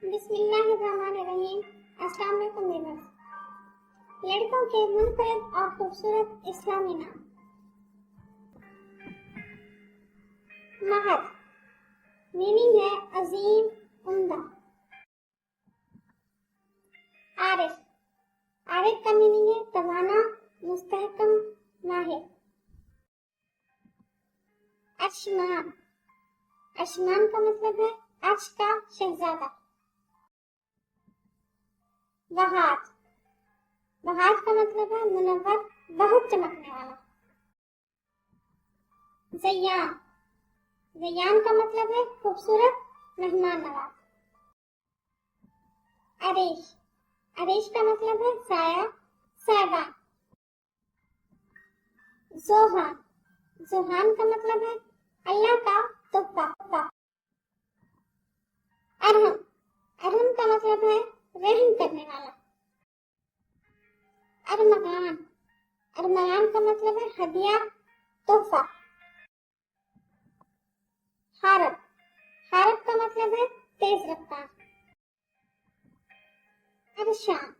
بسم اللہ الرحمن الرحیم۔ السلام علیکم ویورز۔ لڑکوں کے منفرد اور خوبصورت اسلامی نام۔ مہر میننگ ہے عظیم، عمدہ۔ عارف عارف کا میننگ ہے توانا، مستحکم، ماہر۔ ارشمان ارشمان کا مطلب ہے عرش کا شہزادہ۔ وہات وہات کا مطلب ہے منور، بہت چمکنے والا۔ زیان زیان کا مطلب ہے خوبصورت، مہمان نواز۔ عریش عریش کا مطلب ہے سایہ، سایبان۔ ذوحان ذوحان کا مطلب ہے اللہ کا تحفہ۔ ارحم ارحم کا مطلب ہے رحم کرنے والا۔ ارمغان ارمغان کا مطلب ہے ہدیہ، تحفہ۔ حارب حارب کا مطلب ہے تیز رفتار۔ ارشان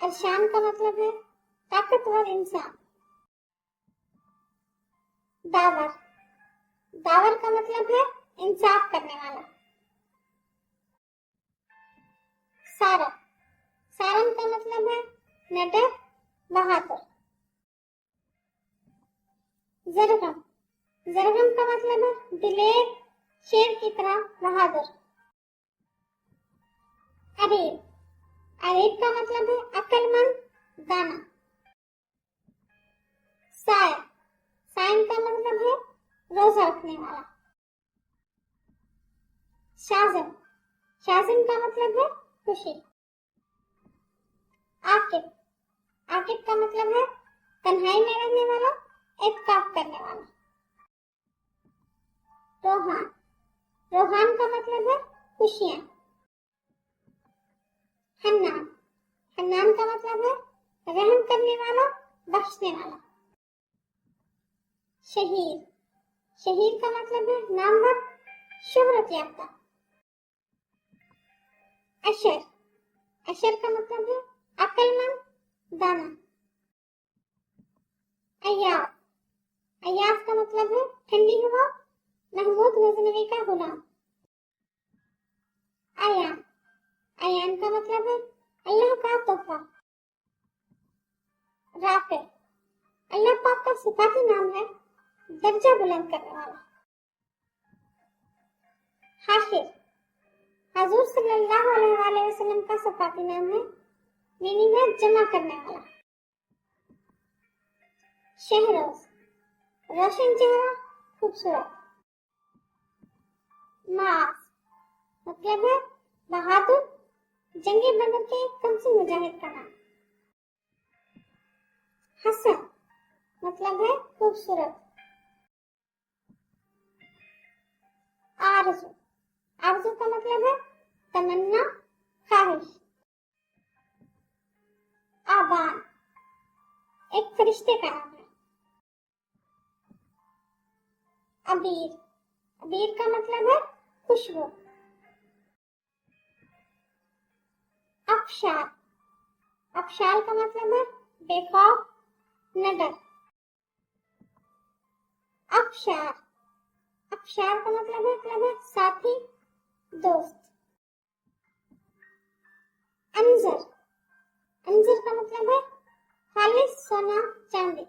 ارشان کا مطلب ہے طاقتور انسان۔ داور داور کا مطلب ہے انصاف کرنے والا۔ سارم سارم کا مطلب ہے نڈر، بہادر۔ زرغم زرغم کا مطلب ہے دلیر، شیر کی طرح بہادر۔ عریب عریب کا مطلب ہے عقل مند، دانا۔ سائم سائم کا مطلب ہے روزہ رکھنے والا۔ شازم شازم کا مطلب ہے خوشی۔ عاقب عاقب کا مطلب ہے تنہائی میں رہنے والا، اعتکاف کرنے والا۔ روحان روحان کا مطلب ہے خوشیاں۔ حنان حنان کا مطلب ہے رحم کرنے والا، بخشنے والا۔ شہیر شہیر کا مطلب ہے نامور، شہرت یافتہ۔ اشر اشر کا مطلب ہے عقل مند، دانا۔ ایاز ایاز کا مطلب ہے ٹھنڈی ہوا، محمود غزنوی کا غلام۔ ایان ایان کا مطلب ہے اللہ کا تحفہ۔ رافع اللہ پاک کا صفاتی نام ہے، درجہ بلند کرنے والا۔ حاشر حضور صلی اللہ علیہ وآلہ وسلم کا صفاتی نام ہے، میننگ ہے جمع کرنے والا۔ شہروز روشن چہرہ، خوبصورت۔ معاذ مطلب ہے بہادر، جنگ بدر کے کمسن مجاہد کا نام۔ حسن مطلب ہے خوبصورت۔ آرزو آرزو کا مطلب ہے تمنا، خواہش۔ آبان ایک فرشتے کا نام ہے۔ عبیر عبیر کا مطلب ہے خوشبو۔ افشار افشار کا مطلب ہے بے خوف، نڈر۔ افشار افشار کا مطلب ہے ساتھی، دوست۔ انظر انظر کا مطلب ہے خالص سونا، چاندی۔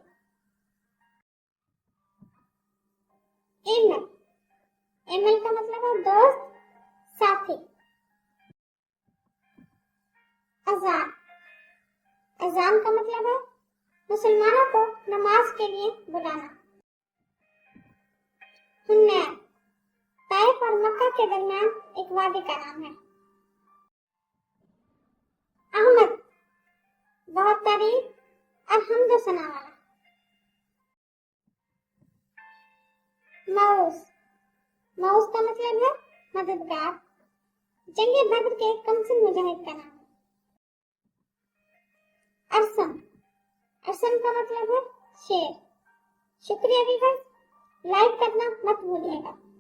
ایمل ایمل کا مطلب ہے دوست، ساتھی۔ اذان اذان کا مطلب ہے مسلمانوں کو نماز کے لیے بلانا۔ حنین طائف اور مکہ کے درمیان ایک وادی کا نام ہے۔ احمد بہت تعریف اور حمد و ثنا والا۔ معوذ معوذ کا مطلب ہے مددگار، جنگ بدر کے کمسن مجاہد کا نام ہے۔ ارسم ارسم کا مطلب ہے شیر۔ شکریہ ویورز، لائک کرنا مت بھولیے گا۔